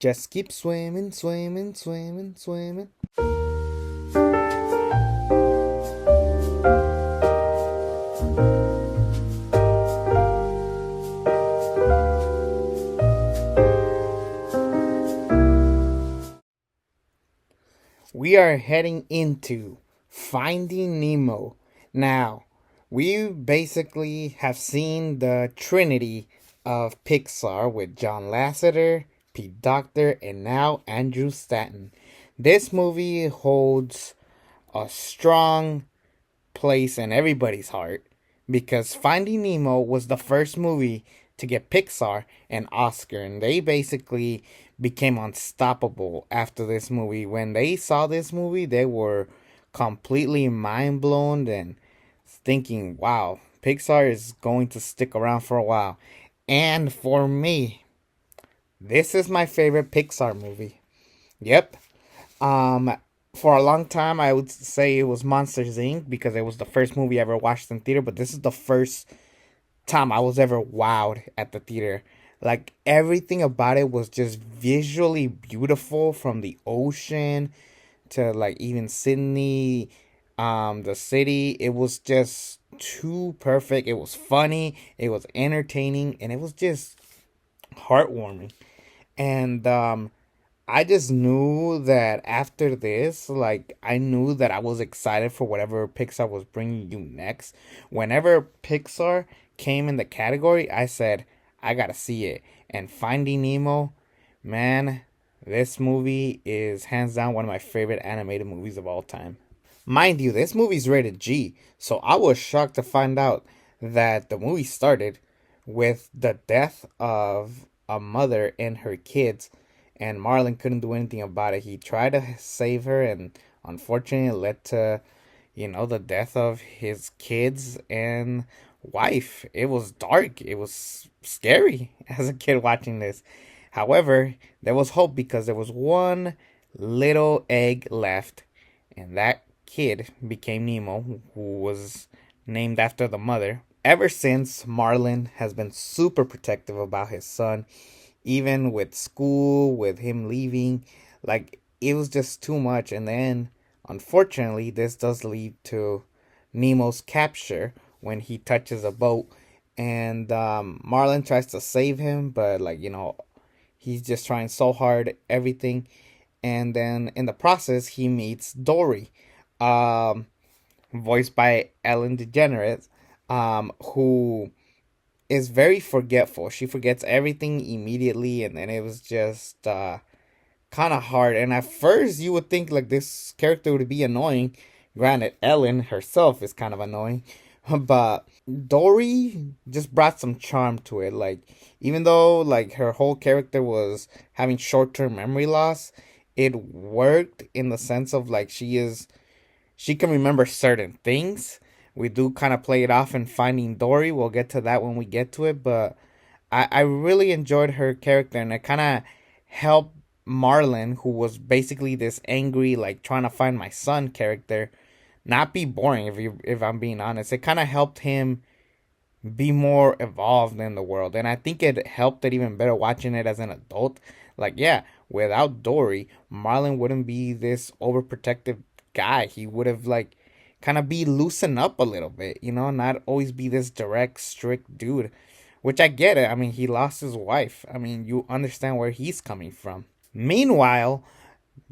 Just keep swimming, swimming, swimming, swimming. We are heading into Finding Nemo. Now, we basically have seen the trinity of Pixar with John Lasseter, Pete Docter, and now Andrew Stanton. This movie holds a strong place in everybody's heart because Finding Nemo was the first movie to get Pixar an Oscar, and they basically became unstoppable after this movie. When they saw this movie, they were completely mind blown and thinking, wow, Pixar is going to stick around for a while. And for me, this is my favorite Pixar movie. Yep. Um, for a long time, I would say it was Monsters Inc. because it was the first movie I ever watched in theater. But this is the first time I was ever wowed at the theater. Like everything about it was just visually beautiful, from the ocean to like even Sydney, the city. It was just too perfect. It was funny. It was entertaining, and it was just heartwarming. And I just knew that after this, like, I knew that I was excited for whatever Pixar was bringing you next. Whenever Pixar came in the category, I said, I gotta see it. And Finding Nemo, man, this movie is hands down one of my favorite animated movies of all time. Mind you, this movie's rated G, so I was shocked to find out that the movie started with the death of a mother and her kids, and Marlin couldn't do anything about it. He tried to save her, and unfortunately, it led to, the death of his kids and wife. It was dark. It was scary as a kid watching this. However, there was hope because there was one little egg left, and that kid became Nemo, who was named after the mother. Ever since, Marlin has been super protective about his son, even with school, with him leaving. Like, it was just too much. And then, unfortunately, this does lead to Nemo's capture when he touches a boat. And Marlin tries to save him, but, like, he's just trying so hard, everything. And then in the process, he meets Dory, um, voiced by Ellen DeGeneres, who is very forgetful. She forgets everything immediately, and then it was just kind of hard. And at first, you would think like this character would be annoying. Granted, Ellen herself is kind of annoying, but Dory just brought some charm to it. Like, even though like her whole character was having short-term memory loss, it worked in the sense of like she can remember certain things. We do kind of play it off in Finding Dory. We'll get to that when we get to it, but I really enjoyed her character, and it kind of helped Marlin, who was basically this angry, like trying to find my son character, not be boring. If I'm being honest, it kind of helped him be more evolved in the world, and I think it helped it even better watching it as an adult. Like, yeah, without Dory, Marlin wouldn't be this overprotective guy. He would have like kind of be loosen up a little bit, not always be this direct, strict dude. Which I get it. I mean, he lost his wife. I mean, you understand where he's coming from. Meanwhile,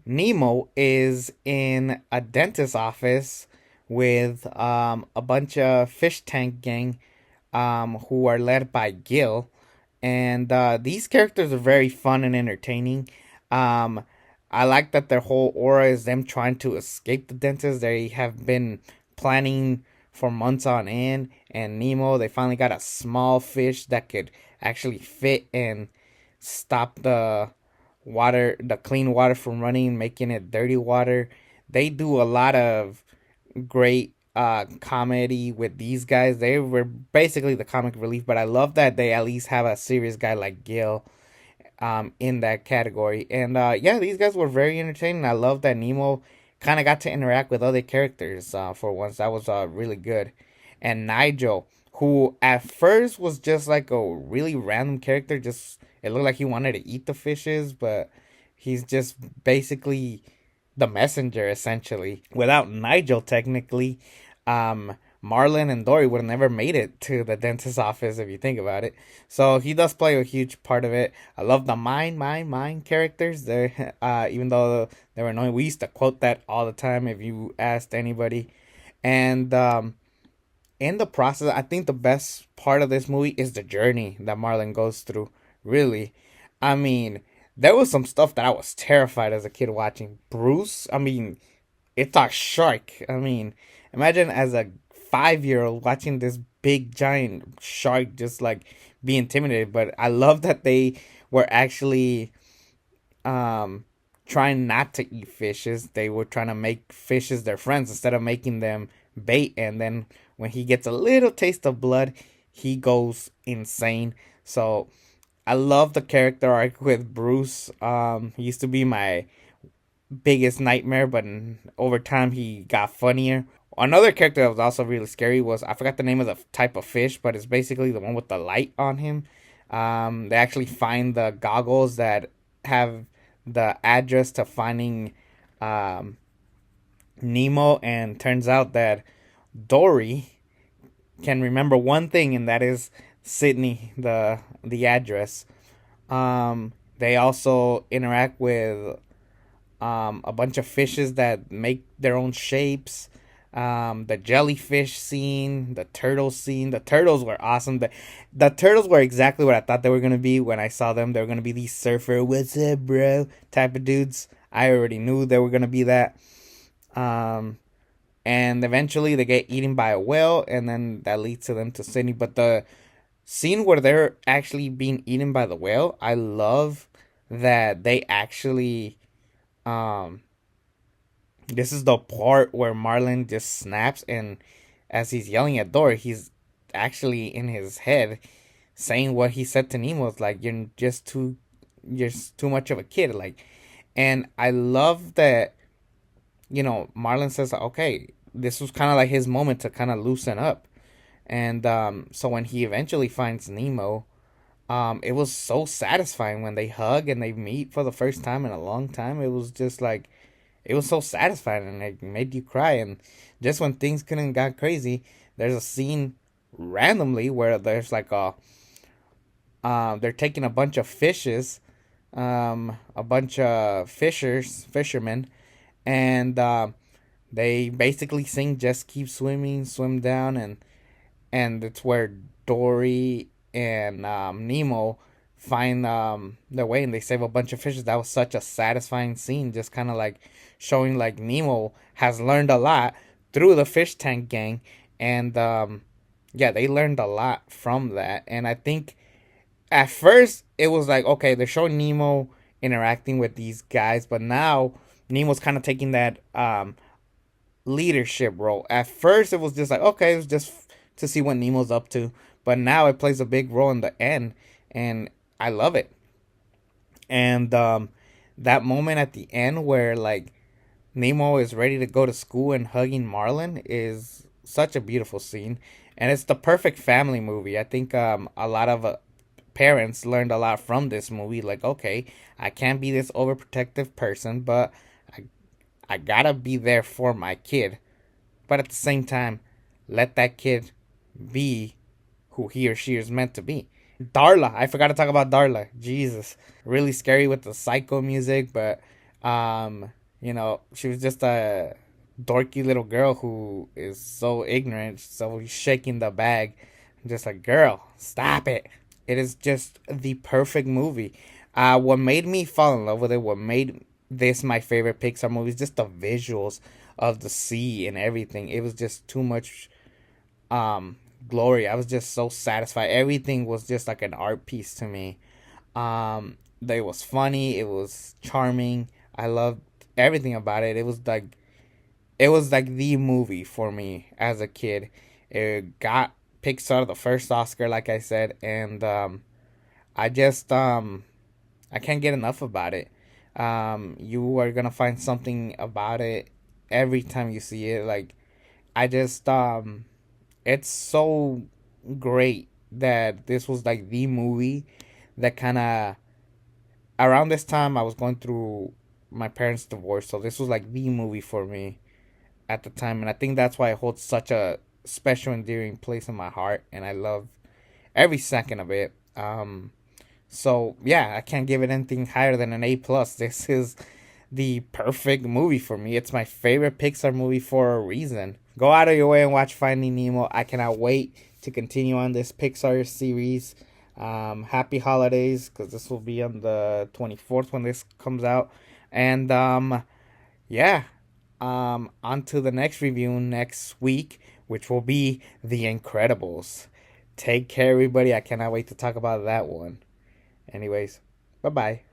Nemo is in a dentist's office with a bunch of fish tank gang, who are led by Gil. And these characters are very fun and entertaining. Um, I like that their whole aura is them trying to escape the dentist. They have been planning for months on end. And Nemo, they finally got a small fish that could actually fit and stop the clean water from running, making it dirty water. They do a lot of great comedy with these guys. They were basically the comic relief, but I love that they at least have a serious guy like Gil in that category. And yeah, these guys were very entertaining. I love that Nemo kind of got to interact with other characters for once. That was really good. And Nigel, who at first was just like a really random character, just It looked like he wanted to eat the fishes, but he's just basically the messenger essentially. Without Nigel, technically, Marlin and Dory would have never made it to the dentist's office if you think about it. So he does play a huge part of it. I love the mine characters. They even though they were annoying, we used to quote that all the time if you asked anybody. And in the process, I think the best part of this movie is the journey that Marlin goes through. Really, I mean, there was some stuff that I was terrified as a kid watching. Bruce, I mean, it's a shark. I mean, imagine as a 5 year old watching this big giant shark just like be intimidated. But I love that they were actually um trying not to eat fishes. They were trying to make fishes their friends instead of making them bait. And then when he gets a little taste of blood, he goes insane. So I love the character arc with Bruce. He used to be my biggest nightmare, but over time he got funnier. Another character that was also really scary was, I forgot the name of the type of fish, but it's basically the one with the light on him. They actually find the goggles that have the address to finding um, Nemo, and turns out that Dory can remember one thing, and that is Sydney, the address. They also interact with a bunch of fishes that make their own shapes. The jellyfish scene, the turtle scene. The turtles were awesome. The turtles were exactly what I thought they were gonna be when I saw them. They were gonna be these surfer, what's up, bro, type of dudes. I already knew they were gonna be that. Um, and eventually they get eaten by a whale, and then that leads to them to Sydney. But the scene where they're actually being eaten by the whale, I love that they actually um this is the part where Marlin just snaps, and as he's yelling at Dory, he's actually in his head saying what he said to Nemo. It's like, you're just too much of a kid. Like, and I love that, Marlin says, okay, this was kind of like his moment to kind of loosen up. And so when he eventually finds Nemo, it was so satisfying when they hug and they meet for the first time in a long time. It was just like, it was so satisfying, and it made you cry. And just when things couldn't got crazy, there's a scene randomly where there's like they're taking a bunch of fishes, a bunch of fishermen, and they basically sing "Just Keep Swimming, Swim Down," and it's where Dory and Nemo find their way, and they save a bunch of fishes. That was such a satisfying scene, just kind of like showing like Nemo has learned a lot through the fish tank gang, and yeah, they learned a lot from that. And I think at first it was like, okay, they're showing Nemo interacting with these guys, but now Nemo's kind of taking that leadership role. At first, it was just like, okay, it was just to see what Nemo's up to, but now it plays a big role in the end, and I love it. And that moment at the end where like Nemo is ready to go to school and hugging Marlin is such a beautiful scene, and it's the perfect family movie. I think a lot of parents learned a lot from this movie. Like, okay, I can't be this overprotective person, but I I gotta be there for my kid, but at the same time, let that kid be who he or she is meant to be. Darla, I forgot to talk about Darla. Jesus, really scary with the psycho music, but she was just a dorky little girl who is so ignorant, so shaking the bag. I'm just like, girl, stop it. It is just the perfect movie. What made me fall in love with it, what made this my favorite Pixar movie, is just the visuals of the sea and everything. It was just too much glory. I was just so satisfied. Everything was just like an art piece to me. It was funny. It was charming. I loved everything about it. It was like the movie for me as a kid. It got Pixar the first Oscar, like I said, and I just I can't get enough about it. You are gonna find something about it every time you see it. Like, I just it's so great that this was like the movie that kind of around this time I was going through my parents' divorce, so this was like the movie for me at the time, and I think that's why it holds such a special, endearing place in my heart, and I love every second of it. So yeah, I can't give it anything higher than an A+. This is the perfect movie for me. It's my favorite Pixar movie for a reason. Go out of your way and watch Finding Nemo. I cannot wait to continue on this Pixar series. Happy holidays, because this will be on the 24th when this comes out. And yeah, on to the next review next week, which will be The Incredibles. Take care, everybody. I cannot wait to talk about that one. Anyways, bye bye.